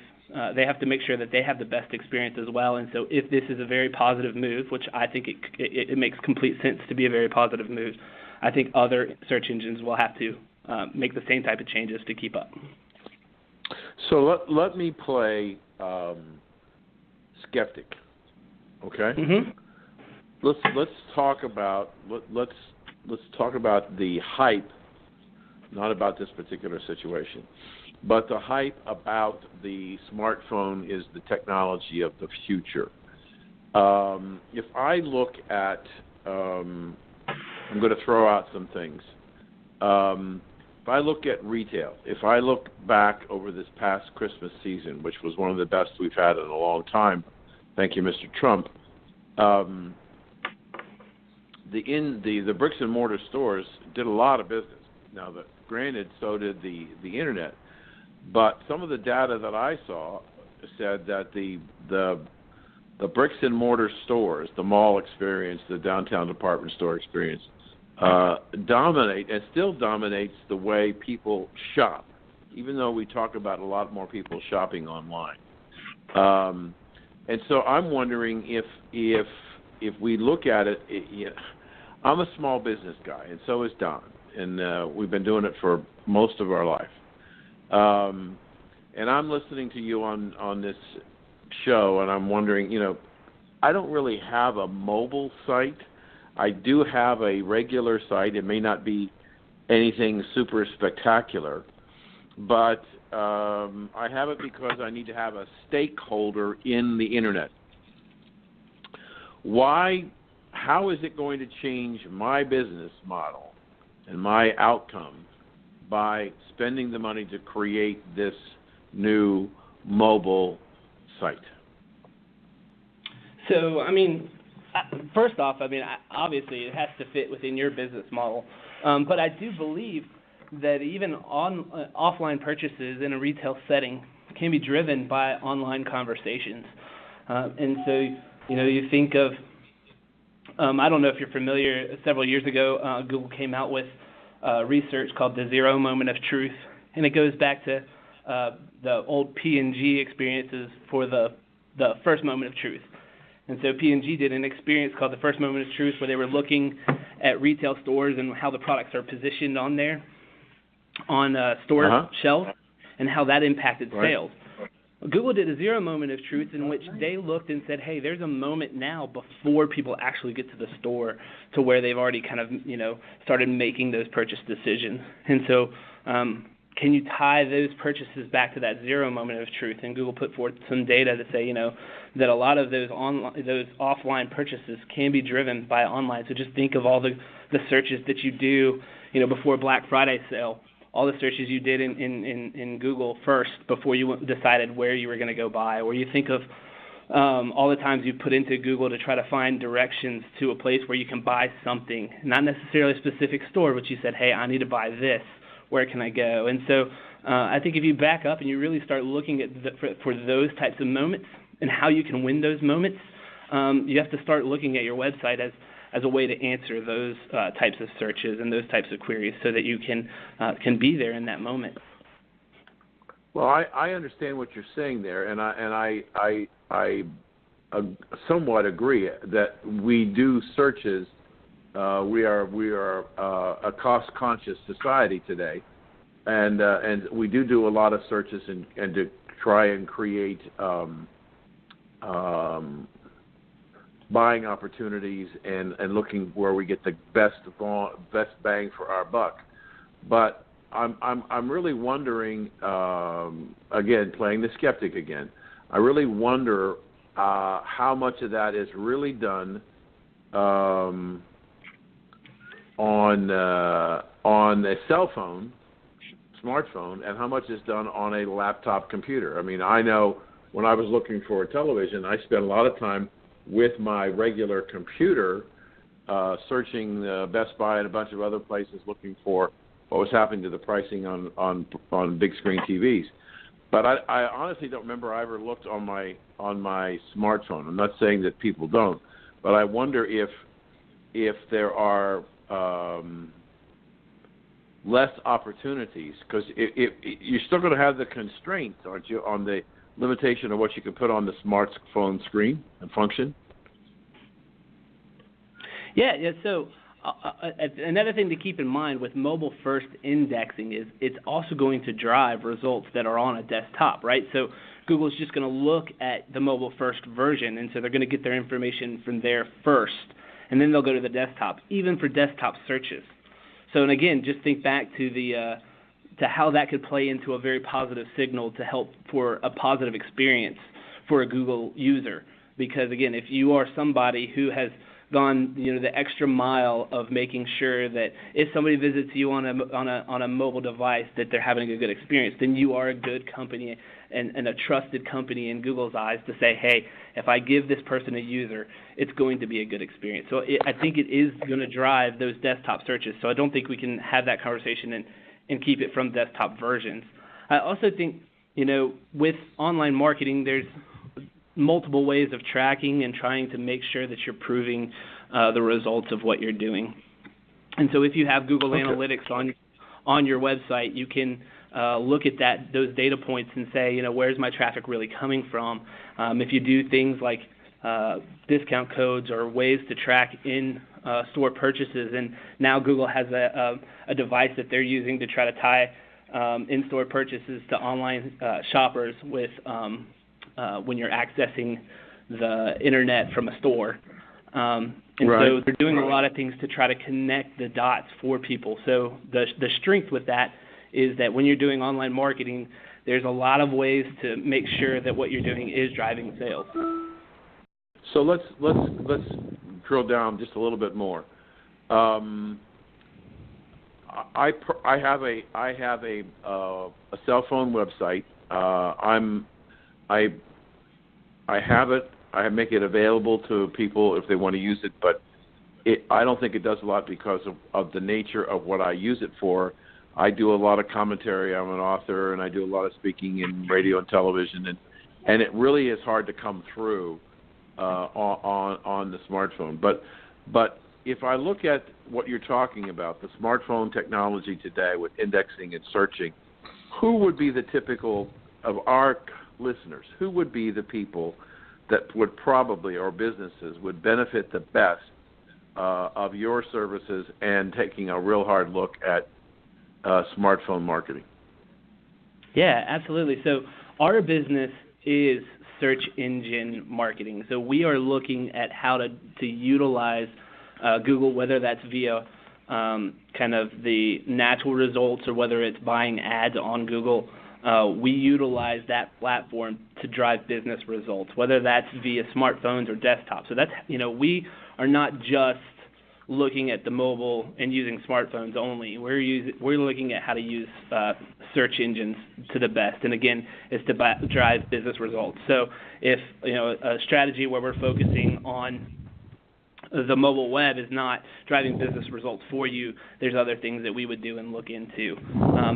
[SPEAKER 6] they have to make sure that they have the best experience as well. And so if this is a very positive move, which I think it makes complete sense to be a very positive move, I think other search engines will have to make the same type of changes to keep up.
[SPEAKER 4] So let me play skeptic, okay?
[SPEAKER 6] Mm-hmm.
[SPEAKER 4] Let's talk about the hype, not about this particular situation, but the hype about the smartphone is the technology of the future. If I look at, I'm going to throw out some things. If I look at retail, if I look back over this past Christmas season, which was one of the best we've had in a long time, thank you, Mr. Trump, the bricks and mortar stores did a lot of business. Now, granted, so did the internet, but some of the data that I saw said that the bricks and mortar stores, the mall experience, the downtown department store experience, dominate and still dominates the way people shop, even though we talk about a lot more people shopping online. And so I'm wondering if we look at it, I'm a small business guy, and so is Don, and we've been doing it for most of our life. And I'm listening to you on this show, and I'm wondering, I don't really have a mobile site. I do have a regular site. It may not be anything super spectacular, but I have it because I need to have a stakeholder in the internet. How is it going to change my business model and my outcome by spending the money to create this new mobile site?
[SPEAKER 6] So, first off, obviously it has to fit within your business model. But I do believe that even offline purchases in a retail setting can be driven by online conversations. And so, you think of, I don't know if you're familiar, several years ago, Google came out with research called the Zero Moment of Truth. And it goes back to the old P&G experiences for the first moment of truth. And so P&G did an experience called the First Moment of Truth, where they were looking at retail stores and how the products are positioned on there, on store shelves, and how that impacted sales. Google did a Zero Moment of Truth in which they looked and said, hey, there's a moment now before people actually get to the store to where they've already kind of, started making those purchase decisions. And so can you tie those purchases back to that Zero Moment of Truth? And Google put forth some data to say, that a lot of those offline purchases can be driven by online. So just think of all the searches that you do, before Black Friday sale, all the searches you did in Google first before you decided where you were going to go buy, or you think of all the times you put into Google to try to find directions to a place where you can buy something, not necessarily a specific store, but you said, hey, I need to buy this. Where can I go? And so I think if you back up and you really start looking at for those types of moments and how you can win those moments, you have to start looking at your website as a way to answer those types of searches and those types of queries, so that you can be there in that moment.
[SPEAKER 4] Well, I understand what you're saying there, and I somewhat agree that we do searches. We are a cost-conscious society today, and we do a lot of searches and to try and create buying opportunities and looking where we get the best bang for our buck. But I'm really wondering, again, playing the skeptic again. I really wonder how much of that is really done on a cell phone, smartphone, and how much is done on a laptop computer. I mean, I know when I was looking for a television, I spent a lot of time with my regular computer searching Best Buy and a bunch of other places looking for what was happening to the pricing on big screen TVs. But I honestly don't remember I ever looked on my smartphone. I'm not saying that people don't, but I wonder if there are less opportunities, because you're still going to have the constraints, aren't you, on the limitation of what you can put on the smartphone screen and function?
[SPEAKER 6] Yeah. So another thing to keep in mind with mobile-first indexing is it's also going to drive results that are on a desktop, right? So Google's just going to look at the mobile-first version, and so they're going to get their information from there first, and then they'll go to the desktop, even for desktop searches. So, and again, just think back to to how that could play into a very positive signal to help for a positive experience for a Google user. Because again, if you are somebody who has gone, the extra mile of making sure that if somebody visits you on a mobile device that they're having a good experience, then you are a good company and a trusted company in Google's eyes to say, hey, if I give this person a user, it's going to be a good experience. So I think it is going to drive those desktop searches. So I don't think we can have that conversation and keep it from desktop versions. I also think, with online marketing, there's multiple ways of tracking and trying to make sure that you're proving the results of what you're doing. And so if you have Google Analytics on your website, you can look at those data points and say, where's my traffic really coming from? If you do things like discount codes or ways to track in-store purchases, and now Google has a device that they're using to try to tie in-store purchases to online shoppers with when you're accessing the internet from a store. And right. So they're doing a lot of things to try to connect the dots for people. So the strength with that is that when you're doing online marketing, there's a lot of ways to make sure that what you're doing is driving sales.
[SPEAKER 4] So let's drill down just a little bit more. I have a cell phone website. I have it. I make it available to people if they want to use it, but I don't think it does a lot because of the nature of what I use it for. I do a lot of commentary. I'm an author, and I do a lot of speaking in radio and television, and it really is hard to come through on the smartphone. But if I look at what you're talking about, the smartphone technology today with indexing and searching, who would be the typical of our listeners? Who would be the people that would probably, or businesses, would benefit the best of your services and taking a real hard look at smartphone marketing?
[SPEAKER 6] Yeah, absolutely. So our business is search engine marketing. So we are looking at how to utilize Google, whether that's via kind of the natural results or whether it's buying ads on Google. We utilize that platform to drive business results, whether that's via smartphones or desktops. So that's, we are not just looking at the mobile and using smartphones only. We're looking at how to use search engines to the best, and again, it's to drive business results. So if a strategy where we're focusing on the mobile web is not driving business results for you, there's other things that we would do and look into.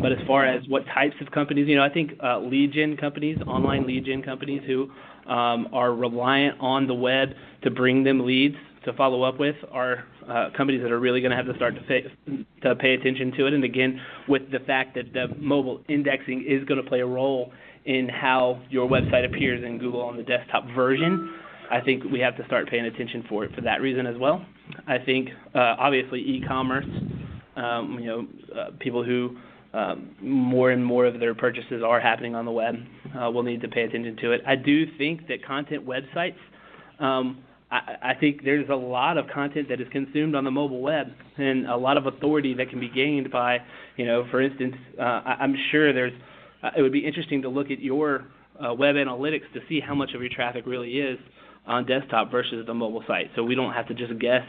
[SPEAKER 6] But as far as what types of companies, I think lead gen companies, online lead gen companies who are reliant on the web to bring them leads to follow up with are companies that are really going to have to start to pay attention to it. And again, with the fact that the mobile indexing is going to play a role in how your website appears in Google on the desktop version, I think we have to start paying attention for it for that reason as well. I think obviously e-commerce, people who more and more of their purchases are happening on the web will need to pay attention to it. I do think that content websites, I think there's a lot of content that is consumed on the mobile web and a lot of authority that can be gained by, for instance, I'm sure it would be interesting to look at your web analytics to see how much of your traffic really is on desktop versus the mobile site. So we don't have to just guess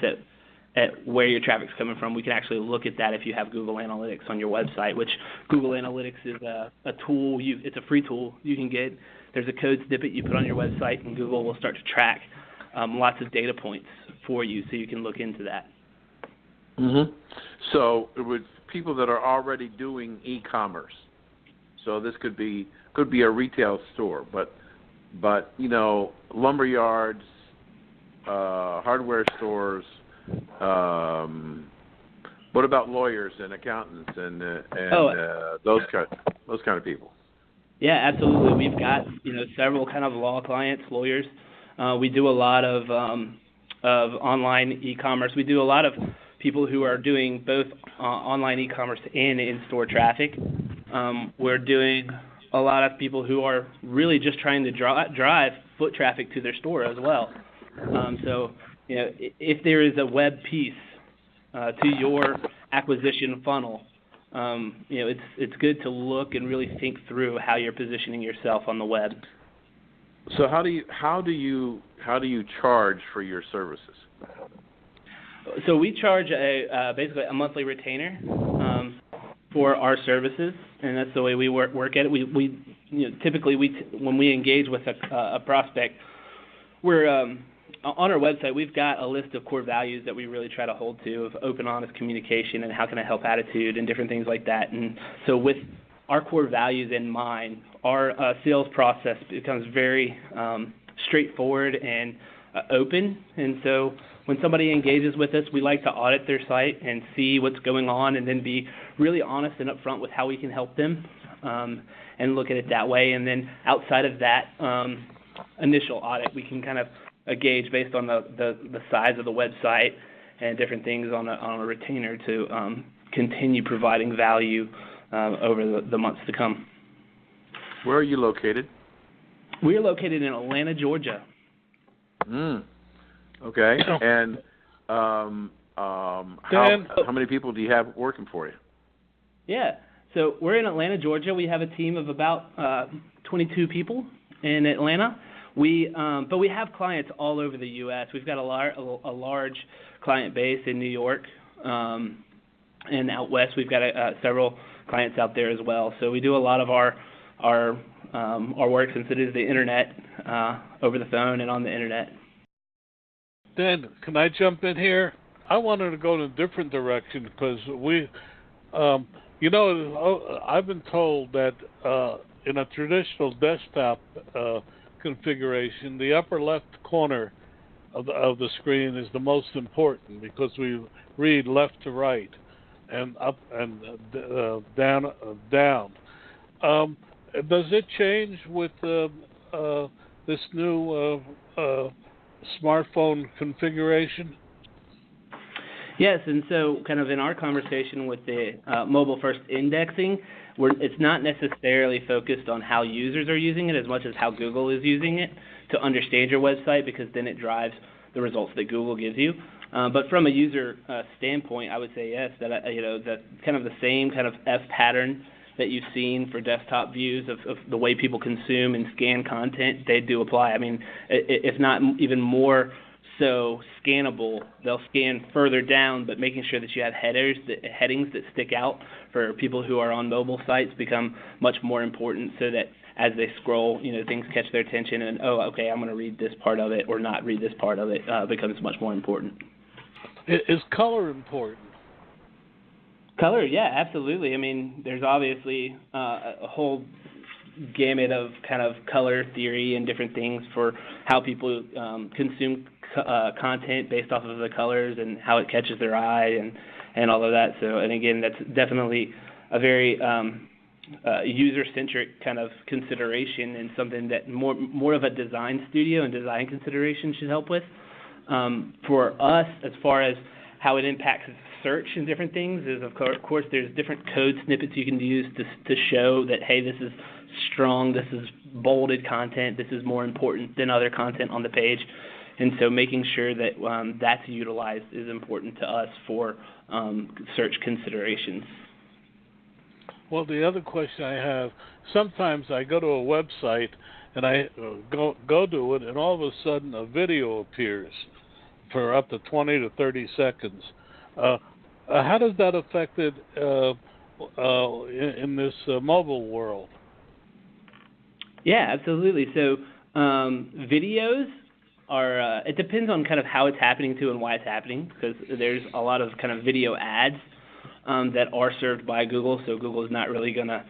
[SPEAKER 6] at where your traffic's coming from. We can actually look at that if you have Google Analytics on your website, which Google Analytics is a tool. It's a free tool you can get. There's a code snippet you put on your website, and Google will start to track lots of data points for you, so you can look into that.
[SPEAKER 4] Mm-hmm. So with people that are already doing e-commerce, so this could be a retail store, but lumber yards, hardware stores. What about lawyers and accountants and those kind of people?
[SPEAKER 6] Yeah, absolutely. We've got several kind of law clients, lawyers. We do a lot of online e-commerce. We do a lot of people who are doing both online e-commerce and in-store traffic. We're doing a lot of people who are really just trying to drive foot traffic to their store as well. So, if there is a web piece to your acquisition funnel, it's good to look and really think through how you're positioning yourself on the web.
[SPEAKER 4] So how do you charge for your services?
[SPEAKER 6] So we charge basically a monthly retainer for our services, and that's the way we work at it. We typically when we engage with a prospect, we're on our website. We've got a list of core values that we really try to hold to, of open, honest communication and how can I help attitude and different things like that. And so with our core values in mind, our sales process becomes very straightforward and open. And so when somebody engages with us, we like to audit their site and see what's going on and then be really honest and upfront with how we can help them and look at it that way. And then outside of that initial audit, we can kind of gauge based on the size of the website and different things on a retainer to continue providing value over the months to come.
[SPEAKER 4] Where are you located?
[SPEAKER 6] We are located in Atlanta, Georgia.
[SPEAKER 4] Okay. And how many people do you have working for you?
[SPEAKER 6] Yeah. So we're in Atlanta, Georgia. We have a team of about 22 people in Atlanta. But we have clients all over the U.S. We've got a large client base in New York, and out west we've got several clients out there as well. So we do a lot of our work, since it is the internet, over the phone and on the internet.
[SPEAKER 2] Dan, can I jump in here? I wanted to go in a different direction because I've been told that in a traditional desktop configuration, the upper left corner of the screen is the most important because we read left to right and up and down. Does it change with this new smartphone configuration?
[SPEAKER 6] Yes, and so kind of in our conversation with the mobile-first indexing, it's not necessarily focused on how users are using it as much as how Google is using it to understand your website, because then it drives the results that Google gives you. But from a user standpoint, I would say yes, that that kind of the same kind of F pattern that you've seen for desktop views of the way people consume and scan content, they do apply. I mean, if not even more so scannable, they'll scan further down, but making sure that you have headings that stick out for people who are on mobile sites become much more important, so that as they scroll, things catch their attention, and okay, I'm going to read this part of it or not read this part of it becomes much more important.
[SPEAKER 2] Is color important?
[SPEAKER 6] Color, yeah, absolutely. I mean, there's obviously a whole gamut of kind of color theory and different things for how people consume content based off of the colors and how it catches their eye and all of that. So, and again, that's definitely a very user-centric kind of consideration and something that more of a design studio and design consideration should help with. For us, as far as how it impacts search and different things, is of course there's different code snippets you can use to show that, hey, this is strong, this is bolded content, this is more important than other content on the page. And so making sure that that's utilized is important to us for search considerations.
[SPEAKER 2] Well, the other question I have, sometimes I go to a website and I go to it, and all of a sudden a video appears for up to 20 to 30 seconds. How does that affect it in this mobile world?
[SPEAKER 6] Yeah, absolutely. So videos are, it depends on kind of how it's happening to and why it's happening, because there's a lot of kind of video ads that are served by Google, so Google is not really going to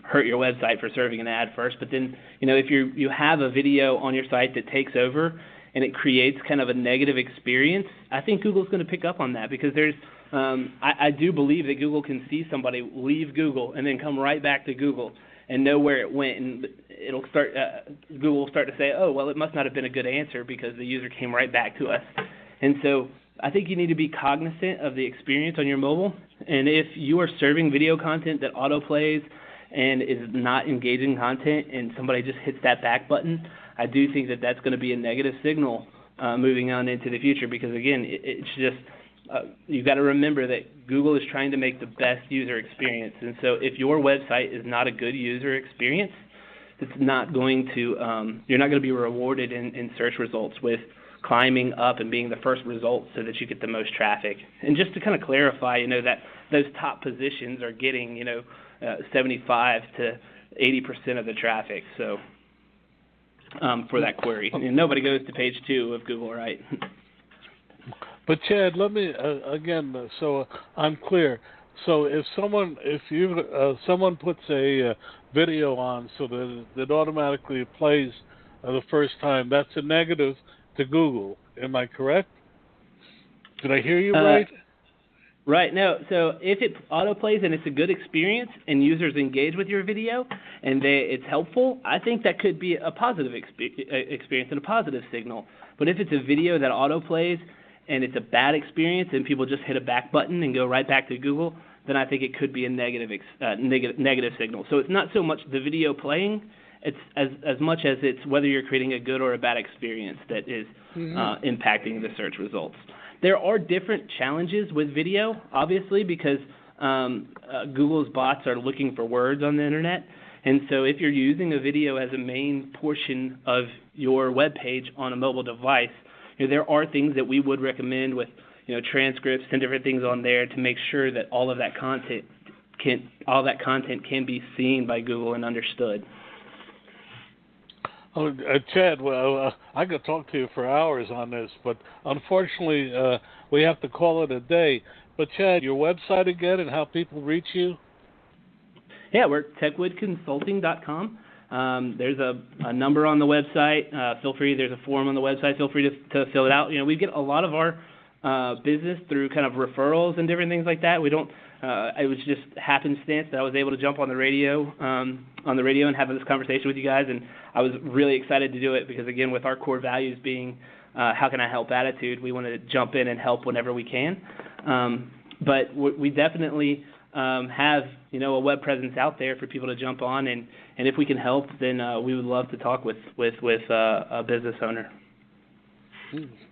[SPEAKER 6] hurt your website for serving an ad first. But then, if you have a video on your site that takes over and it creates kind of a negative experience, I think Google's going to pick up on that, because there's I do believe that Google can see somebody leave Google and then come right back to Google and know where it went, and it'll start. Google will start to say, "Oh, well, it must not have been a good answer because the user came right back to us." And so I think you need to be cognizant of the experience on your mobile. And if you are serving video content that autoplays and is not engaging content, and somebody just hits that back button, I do think that that's going to be a negative signal moving on into the future. Because again, it's just you've got to remember that Google is trying to make the best user experience. And so if your website is not a good user experience, it's not going to you're not going to be rewarded in search results with climbing up and being the first result so that you get the most traffic. And just to kind of clarify, that those top positions are getting 75 to 80% of the traffic. So for that query, and nobody goes to page 2 of Google, right?
[SPEAKER 2] But Chad, let me again, so I'm clear. So if someone puts a video on so that it automatically plays the first time, that's a negative to Google. Am I correct? Did I hear you right?
[SPEAKER 6] Right. No. So if it autoplays and it's a good experience and users engage with your video and it's helpful, I think that could be a positive experience and a positive signal. But if it's a video that autoplays and it's a bad experience and people just hit a back button and go right back to Google, then I think it could be a negative signal. So it's not so much the video playing, it's as much as it's whether you're creating a good or a bad experience that is impacting the search results. There are different challenges with video, obviously, because Google's bots are looking for words on the internet. And so if you're using a video as a main portion of your web page on a mobile device, there are things that we would recommend with transcripts and different things on there to make sure that all that content can be seen by Google and understood.
[SPEAKER 2] Oh, Chad, well, I could talk to you for hours on this, but unfortunately, we have to call it a day. But Chad, your website again and how people reach you?
[SPEAKER 6] Yeah, we're at techwoodconsulting.com. There's a number on the website. Feel free. There's a form on the website. Feel free to fill it out. We get a lot of our business through kind of referrals and different things like that. We don't. It was just happenstance that I was able to jump on the radio and have this conversation with you guys, and I was really excited to do it because, again, with our core values being how can I help attitude, we want to jump in and help whenever we can. But we definitely have a web presence out there for people to jump on, and if we can help, then we would love to talk with a business owner.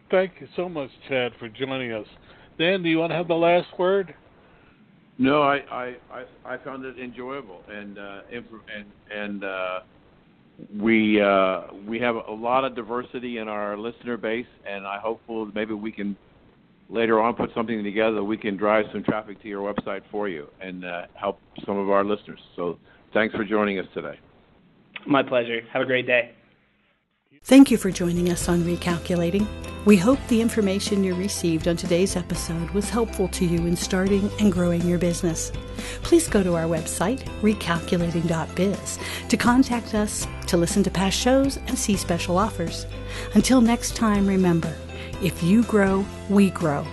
[SPEAKER 2] Thank you so much, Chad, for joining us. Dan, do you want to have the last word?
[SPEAKER 4] No, I found it enjoyable, and we have a lot of diversity in our listener base, and I hope maybe we can later on put something together. We can drive some traffic to your website for you and help some of our listeners. So thanks for joining us today.
[SPEAKER 6] My pleasure. Have a great day.
[SPEAKER 1] Thank you for joining us on Recalculating. We hope the information you received on today's episode was helpful to you in starting and growing your business. Please go to our website, recalculating.biz, to contact us, to listen to past shows, and see special offers. Until next time, remember, if you grow, we grow.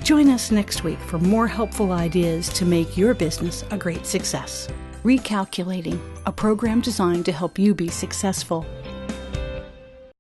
[SPEAKER 1] Join us next week for more helpful ideas to make your business a great success. Recalculating, a program designed to help you be successful.